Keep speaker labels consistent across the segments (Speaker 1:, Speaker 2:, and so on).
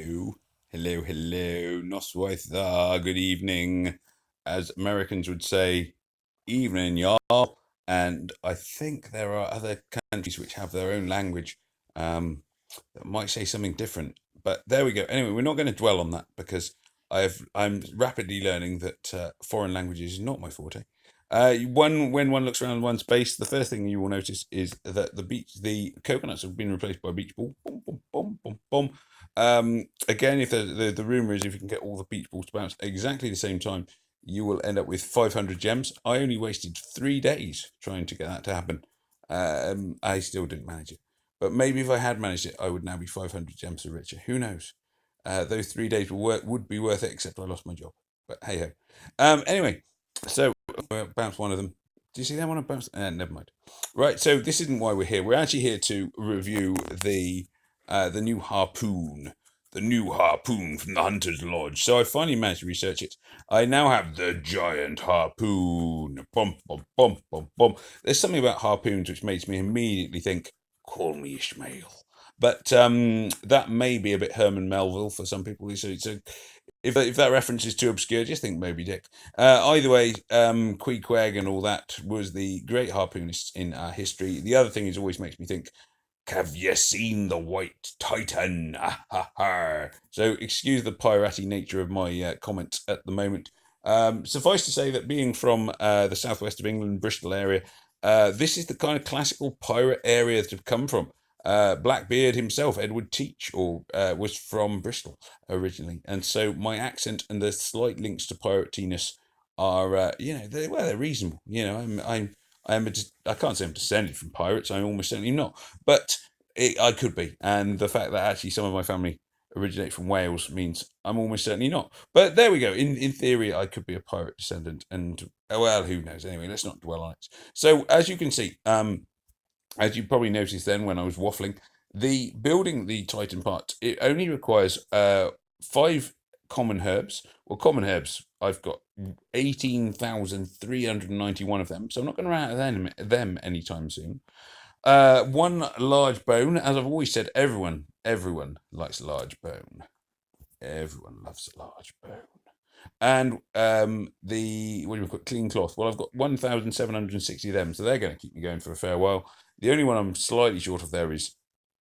Speaker 1: Hello, hello, hello, Noswaitha, good evening. As Americans would say, evening, y'all. And I think there are other countries which have their own language that might say something different. But there we go. Anyway, we're not going to dwell on that because I'm rapidly learning that foreign languages is not my forte. When one looks around one's base, the first thing you will notice is that the coconuts have been replaced by beach ball. Boom, boom, boom, boom, boom. Again, if the rumor is if you can get all the beach balls to bounce exactly the same time, you will end up with 500 gems. I only wasted 3 days trying to get that to happen. I still didn't manage it. But maybe if I had managed it, I would now be 500 gems richer. Who knows? Those 3 days would be worth it, except I lost my job. But hey ho. Anyway, so bounce one of them. Do you see that one? I bounced. Never mind. Right. So this isn't why we're here. We're actually here to review the new harpoon. The new harpoon from the Hunter's Lodge. So I finally managed to research it. I now have the giant harpoon. Bum, bum, bum, bum, bum. There's something about harpoons which makes me immediately think, call me Ishmael. But that may be a bit Herman Melville for some people. So if that reference is too obscure, just think Moby Dick. Either way, Queequeg and all that was the great harpoonists in our history. The other thing is always makes me think, have you seen the White Titan? Ah, ha, ha. So excuse the piratey nature of my comments at the moment. Suffice to say that being from the southwest of England, Bristol area, this is the kind of classical pirate area to come from. Blackbeard himself, Edward Teach, was from Bristol originally, and so my accent and the slight links to piratiness are, they're reasonable. I can't say I'm descended from pirates. I'm almost certainly not, but I could be. And the fact that actually some of my family originate from Wales means I'm almost certainly not. But there we go. In theory, I could be a pirate descendant, and well, who knows? Anyway, let's not dwell on it. So as you can see, as you probably noticed then when I was waffling, the building the Titan part, it only requires 5 common herbs. Well, common herbs, I've got 18,391 of them, so I'm not going to run out of them anytime soon. One large bone, as I've always said, everyone likes a large bone. Everyone loves a large bone. And the what do you call it, clean cloth? Well, I've got 1,760 of them, so they're going to keep me going for a fair while. The only one I'm slightly short of there is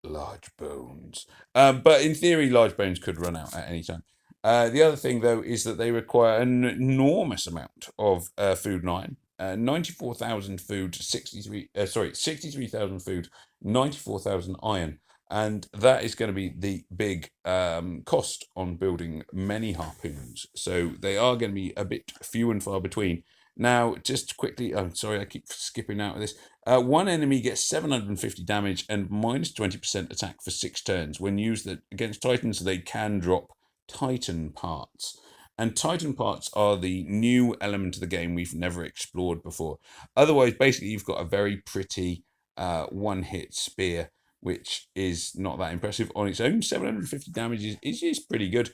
Speaker 1: large bones. But in theory, large bones could run out at any time. The other thing, though, is that they require an enormous amount of food and iron. 94,000 food, 63,000 food, 94,000 iron. And that is going to be the big cost on building many harpoons. So they are going to be a bit few and far between. Now, just quickly, I'm sorry, I keep skipping out of this. One enemy gets 750 damage and minus 20% attack for 6 turns. When used against Titans, they can drop Titan parts. And Titan parts are the new element of the game we've never explored before. Otherwise, basically, you've got a very pretty one-hit spear, which is not that impressive on its own. 750 damage is pretty good.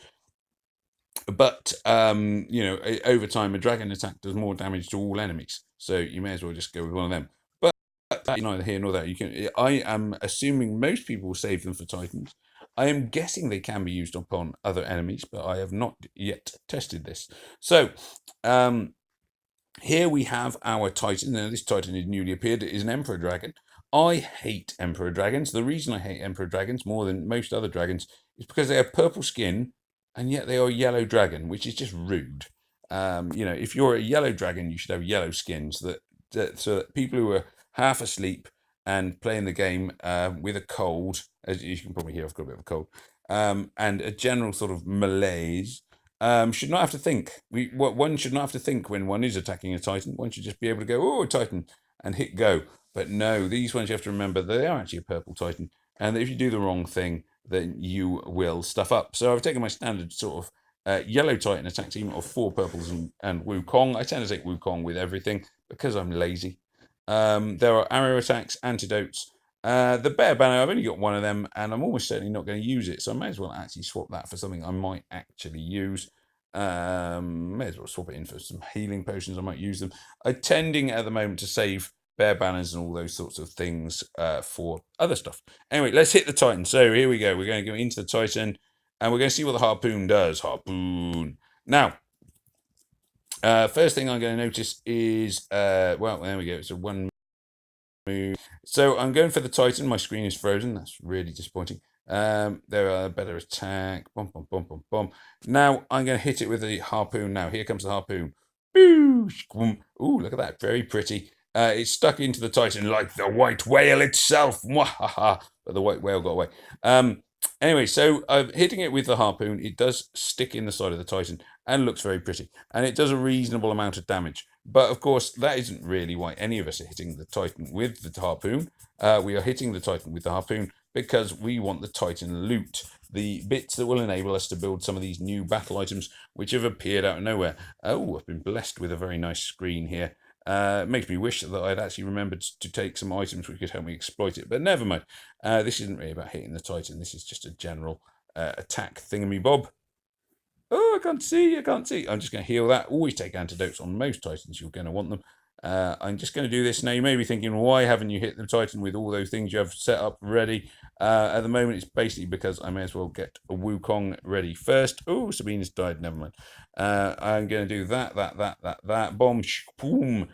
Speaker 1: But, over time, a dragon attack does more damage to all enemies. So you may as well just go with one of them. But that's neither here nor there. I am assuming most people will save them for Titans. I am guessing they can be used upon other enemies, but I have not yet tested this. So, here we have our Titan. Now, this Titan is newly appeared. It is an Emperor Dragon. I hate Emperor Dragons. The reason I hate Emperor Dragons more than most other dragons is because they have purple skin, and yet they are a yellow dragon, which is just rude. If you're a yellow dragon, you should have yellow skin so that people who are half asleep and playing the game with a cold, as you can probably hear, I've got a bit of a cold, and a general sort of malaise, should not have to think. One should not have to think when one is attacking a Titan. One should just be able to go, oh, Titan, and hit go. But no, these ones you have to remember they are actually a purple Titan, and if you do the wrong thing, then you will stuff up. So I've taken my standard sort of yellow Titan attack team of 4 purples and Wukong. I tend to take Wukong with everything because I'm lazy. There are arrow attacks, antidotes. The bear banner, I've only got one of them, and I'm almost certainly not going to use it, so I may as well actually swap that for something I might actually use. May as well swap it in for some healing potions. I might use them. I'm tending at the moment to save bear banners and all those sorts of things for other stuff. Anyway, let's hit the Titan. So here we go. We're going to go into the Titan. and we're going to see what the Harpoon does. Harpoon. Now, first thing I'm going to notice is, well, there we go. It's a one move. So I'm going for the Titan. My screen is frozen. That's really disappointing. There are better attack. Bum, bum, bum, bum, bum. Now I'm going to hit it with the Harpoon. Now here comes the Harpoon. Ooh, look at that. Very pretty. It's stuck into the Titan like the white whale itself. Mwahaha. But the white whale got away. Anyway, so hitting it with the Harpoon, it does stick in the side of the Titan and looks very pretty. And it does a reasonable amount of damage. But of course, that isn't really why any of us are hitting the Titan with the Harpoon. We are hitting the Titan with the Harpoon because we want the Titan loot, the bits that will enable us to build some of these new battle items which have appeared out of nowhere. Oh, I've been blessed with a very nice screen here. It makes me wish that I'd actually remembered to take some items which could help me exploit it, but never mind. This isn't really about hitting the Titan. This is just a general attack thingamy-bob. Oh, I can't see, I can't see. I'm just going to heal that. Always take antidotes on most Titans. You're going to want them. I'm just going to do this now. You may be thinking, why haven't you hit the Titan with all those things you have set up ready? At the moment, it's basically because I may as well get a Wukong ready first. Oh, Sabina's died. Never mind. I'm going to do that. Bomb, boom.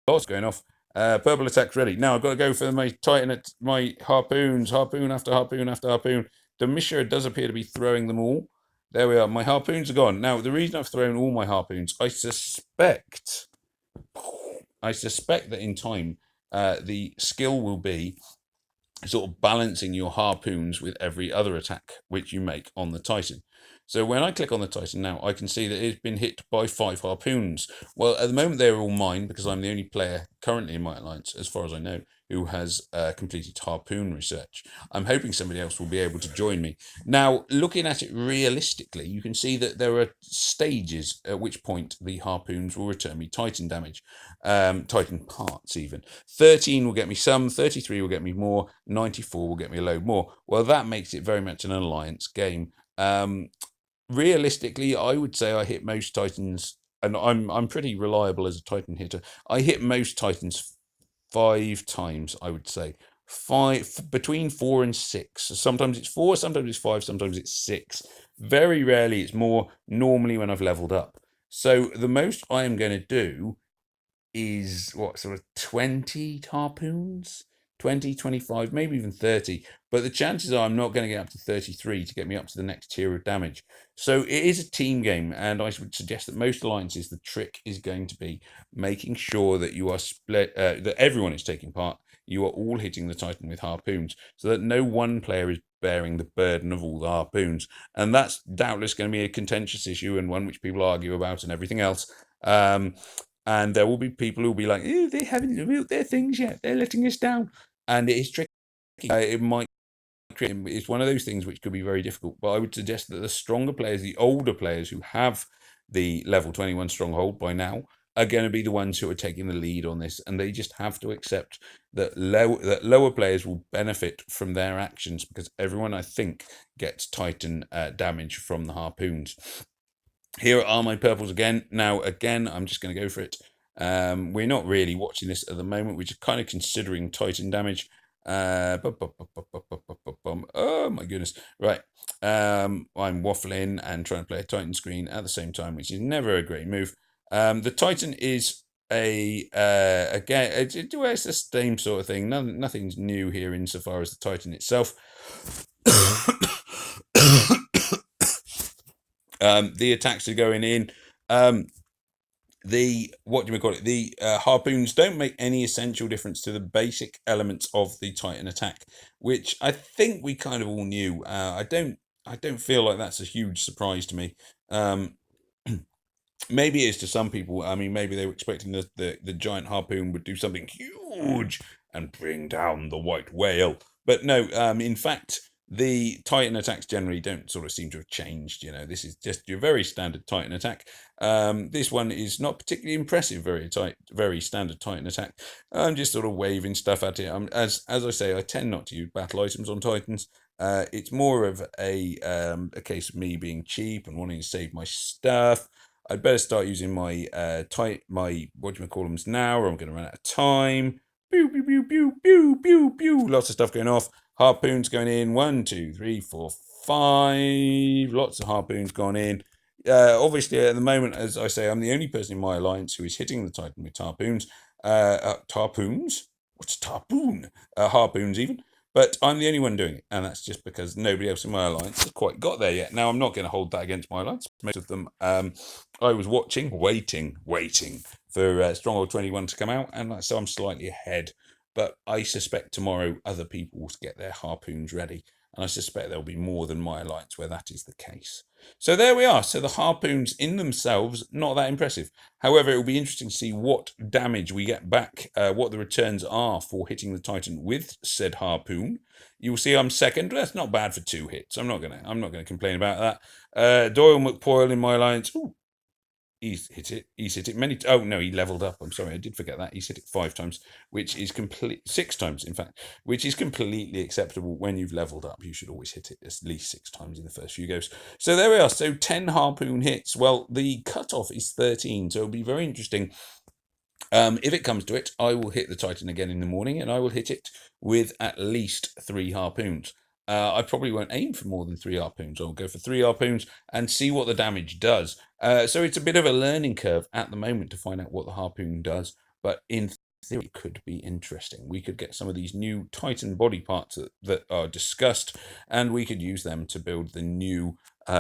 Speaker 1: Lots going off. Purple attack's ready. Now I've got to go for my Titan, my Harpoons. Harpoon after Harpoon after Harpoon. Domitia does appear to be throwing them all. There we are. My Harpoons are gone. Now, the reason I've thrown all my Harpoons, I suspect that in time, the skill will be sort of balancing your Harpoons with every other attack which you make on the Titan. So when I click on the Titan now, I can see that it's been hit by 5 Harpoons. Well, at the moment, they're all mine because I'm the only player currently in my alliance, as far as I know, who has completed Harpoon research. I'm hoping somebody else will be able to join me. Now, looking at it realistically, you can see that there are stages at which point the Harpoons will return me Titan damage, Titan parts even. 13 will get me some, 33 will get me more, 94 will get me a load more. Well, that makes it very much an alliance game. Realistically, I would say I hit most Titans, and I'm pretty reliable as a Titan hitter. I hit most Titans 5 times, I would say. Between 4 and 6. Sometimes it's 4, sometimes it's 5, sometimes it's 6. Very rarely it's more, normally when I've leveled up. So the most I am going to do is what, sort of 20 Harpoons? 20, 25, maybe even 30. But the chances are I'm not going to get up to 33 to get me up to the next tier of damage. So it is a team game, and I would suggest that most alliances, the trick is going to be making sure that you are split, that everyone is taking part. You are all hitting the Titan with Harpoons, so that no one player is bearing the burden of all the Harpoons. And that's doubtless going to be a contentious issue and one which people argue about and everything else. And there will be people who will be like, "Ew, they haven't revealed their things yet. They're letting us down." And it is tricky. It might create. It's one of those things which could be very difficult. But I would suggest that the stronger players, the older players who have the level 21 stronghold by now, are going to be the ones who are taking the lead on this. And they just have to accept that lower players will benefit from their actions because everyone, I think, gets Titan damage from the Harpoons. Here are my purples again. Now, again, I'm just going to go for it. We're not really watching this at the moment. We're just kind of considering Titan damage. Oh, my goodness. Right. I'm waffling and trying to play a Titan screen at the same time, which is never a great move. The Titan is again, it's the same sort of thing. Nothing's new here insofar as the Titan itself. The attacks are going in. The what do we call it? The Harpoons don't make any essential difference to the basic elements of the Titan attack, which I think we kind of all knew. I don't feel like that's a huge surprise to me. Maybe it is to some people. I mean, maybe they were expecting the giant Harpoon would do something huge and bring down the white whale. But no, in fact, the Titan attacks generally don't sort of seem to have changed. You know, this is just your very standard Titan attack. This one is not particularly impressive, very standard Titan attack. I'm just sort of waving stuff at it. As I say, I tend not to use battle items on Titans. It's more of a case of me being cheap and wanting to save my stuff. I'd better start using my now, or I'm going to run out of time. Pew, pew, pew, pew, pew, pew, pew. Lots of stuff going off. Harpoons going in. 1, 2, 3, 4, 5. Lots of harpoons gone in. Obviously, at the moment, as I say, I'm the only person in my alliance who is hitting the Titan with harpoons. Harpoons? What's a harpoon? Harpoons, even. But I'm the only one doing it, and that's just because nobody else in my alliance has quite got there yet. Now, I'm not going to hold that against my alliance. Most of them, I was waiting for Stronghold 21 to come out, and so I'm slightly ahead. But I suspect tomorrow other people will get their harpoons ready, and I suspect there'll be more than my alliance where that is the case. So there we are. So the harpoons in themselves, not that impressive. However, it will be interesting to see what damage we get back, what the returns are for hitting the Titan with said harpoon. You will see I'm second. That's not bad for 2 hits. I'm not gonna complain about that. Doyle McPoyle in my alliance. Ooh, he's hit it. He's hit it many. Oh no, he leveled up. I'm sorry, I did forget that. He's hit it 5 times, which is 6 times, in fact, which is completely acceptable. When you've leveled up, you should always hit it at least 6 times in the first few goes. So there we are. So 10 harpoon hits. Well, the cutoff is 13, so it'll be very interesting. If it comes to it, I will hit the Titan again in the morning, and I will hit it with at least 3 harpoons. I probably won't aim for more than 3 harpoons. I'll go for 3 harpoons and see what the damage does. So it's a bit of a learning curve at the moment to find out what the harpoon does, but in theory it could be interesting. We could get some of these new Titan body parts that are discussed, and we could use them to build the new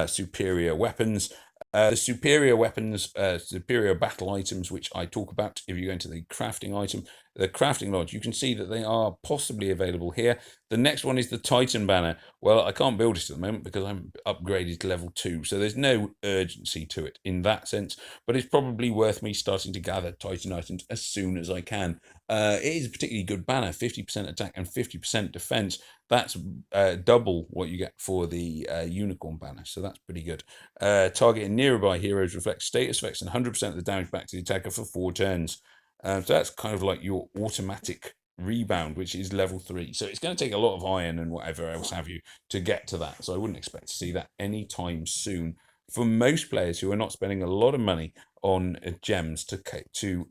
Speaker 1: superior weapons. The superior weapons, superior battle items, which I talk about if you go into the crafting item, the crafting lodge, you can see that they are possibly available here. The next one is the Titan banner. Well, I can't build it at the moment because I'm upgraded to level 2, so there's no urgency to it in that sense, but it's probably worth me starting to gather Titan items as soon as I can. It is a particularly good banner, 50% attack and 50% defense. That's double what you get for the unicorn banner, so that's pretty good. Targeting nearby heroes reflects status effects and 100% of the damage back to the attacker for 4 turns. So that's kind of like your automatic rebound, which is level 3. So it's going to take a lot of iron and whatever else have you to get to that. So I wouldn't expect to see that anytime soon for most players who are not spending a lot of money on gems to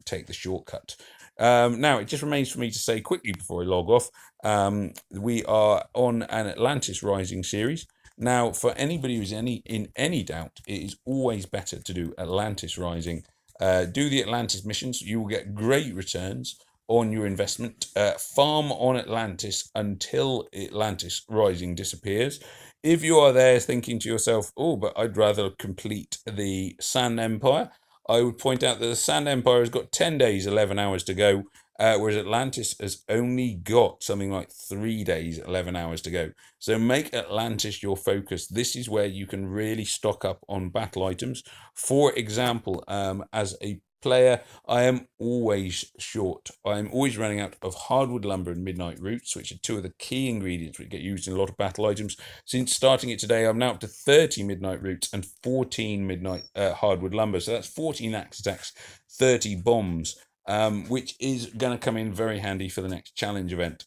Speaker 1: take the shortcut. Now, it just remains for me to say quickly before I log off, we are on an Atlantis Rising series. Now, for anybody who's in any doubt, it is always better to do Atlantis Rising. Do the Atlantis missions. You will get great returns on your investment. Farm on Atlantis until Atlantis Rising disappears. If you are there thinking to yourself, oh, but I'd rather complete the Sand Empire, I would point out that the Sand Empire has got 10 days, 11 hours to go, whereas Atlantis has only got something like 3 days, 11 hours to go. So make Atlantis your focus. This is where you can really stock up on battle items. For example, as a player, I am always short. I'm always running out of hardwood lumber and midnight roots, which are 2 of the key ingredients which get used in a lot of battle items. Since starting it today, I'm now up to 30 midnight roots and 14 midnight hardwood lumber. So that's 14 axe attacks, 30 bombs, which is going to come in very handy for the next challenge event.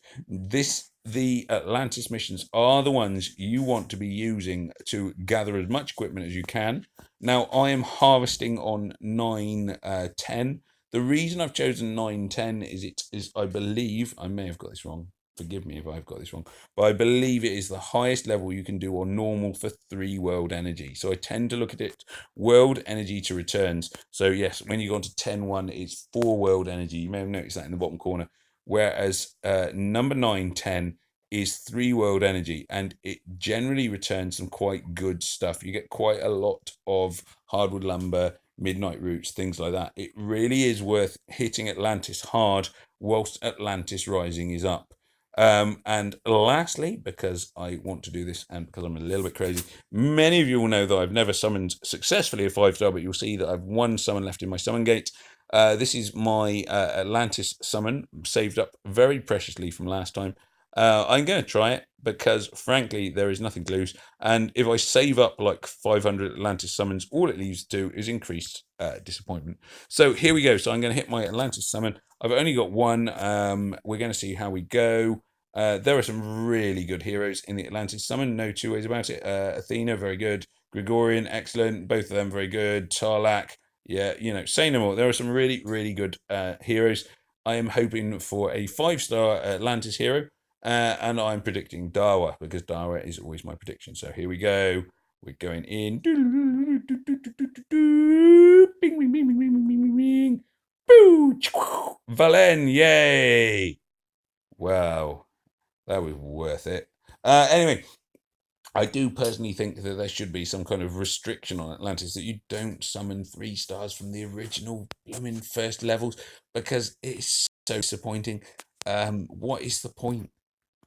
Speaker 1: The Atlantis missions are the ones you want to be using to gather as much equipment as you can. Now, I am harvesting on 910. The reason I've chosen 910 is I believe, I may have got this wrong, forgive me if I've got this wrong, but I believe it is the highest level you can do on normal for 3 world energy. So I tend to look at it world energy to returns. So yes, when you go on to 10.1, it's 4 world energy. You may have noticed that in the bottom corner. Whereas number 910 is 3 world energy, and it generally returns some quite good stuff. You get quite a lot of hardwood lumber, midnight roots, things like that. It really is worth hitting Atlantis hard whilst Atlantis Rising is up. And lastly, because I want to do this and because I'm a little bit crazy, many of you will know that I've never summoned successfully a 5-star, but you'll see that I've 1 summon left in my summon gate. This is my Atlantis summon, saved up very preciously from last time. I'm going to try it because, frankly, there is nothing to lose. And if I save up like 500 Atlantis summons, all it leads to is increased disappointment. So here we go. So I'm going to hit my Atlantis summon. I've only got 1. We're going to see how we go. There are some really good heroes in the Atlantis summon. No 2 ways about it. Athena, very good. Gregorian, excellent. Both of them very good. Tarlac, yeah, say no more. There are some really, really good heroes. I am hoping for a 5-star Atlantis hero. And I'm predicting Dawa because Dawa is always my prediction. So here we go. We're going in. Bing, bing, bing, bing, bing, bing, bing, bing. Boo! Valen, yay! Wow, that was worth it. Anyway, I do personally think that there should be some kind of restriction on Atlantis that you don't summon 3 stars from the original blooming first levels because it's so disappointing. What is the point?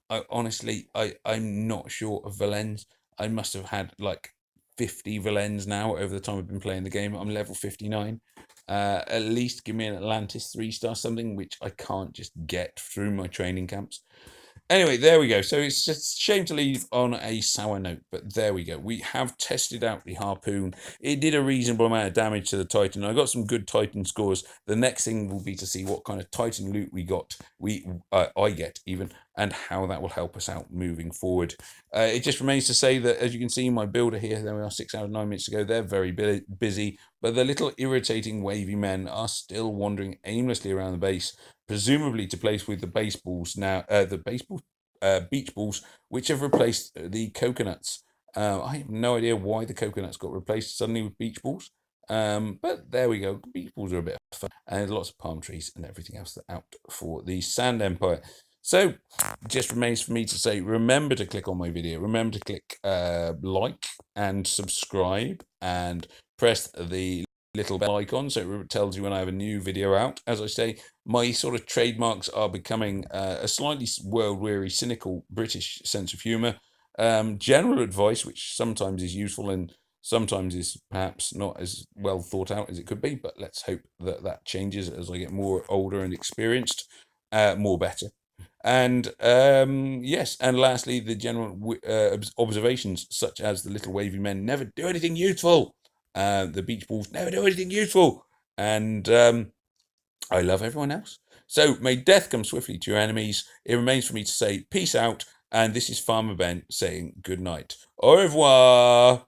Speaker 1: I'm not short of Valens. I must have had like 50 Valens now over the time I've been playing the game. I'm level 59. At least give me an Atlantis 3 star, something which I can't just get through my training camps. Anyway, there we go. So it's just a shame to leave on a sour note, but there we go. We have tested out the Harpoon. It did a reasonable amount of damage to the Titan. I got some good Titan scores. The next thing will be to see what kind of Titan loot I get even, and how that will help us out moving forward. It just remains to say that, as you can see, my builder here, there we are 6 hours 9 minutes ago, they're very busy, but the little irritating wavy men are still wandering aimlessly around the base, presumably to place with the baseballs now, beach balls, which have replaced the coconuts. I have no idea why the coconuts got replaced suddenly with beach balls. But there we go. Beach balls are a bit of fun, and there's lots of palm trees and everything else that out for the Sand Empire. So, just remains for me to say, remember to click on my video. Remember to click like and subscribe, and press the little bell icon so it tells you when I have a new video out. As I say, my sort of trademarks are becoming a slightly world-weary, cynical British sense of humour, general advice, which sometimes is useful and sometimes is perhaps not as well thought out as it could be, but let's hope that that changes as I get more older and experienced, more better. And yes, and lastly, the general observations, such as the little wavy men never do anything useful, the beach balls never do anything useful, and I love everyone else. So may death come swiftly to your enemies. It remains for me to say peace out, and this is Farmer Ben saying good night. Au revoir.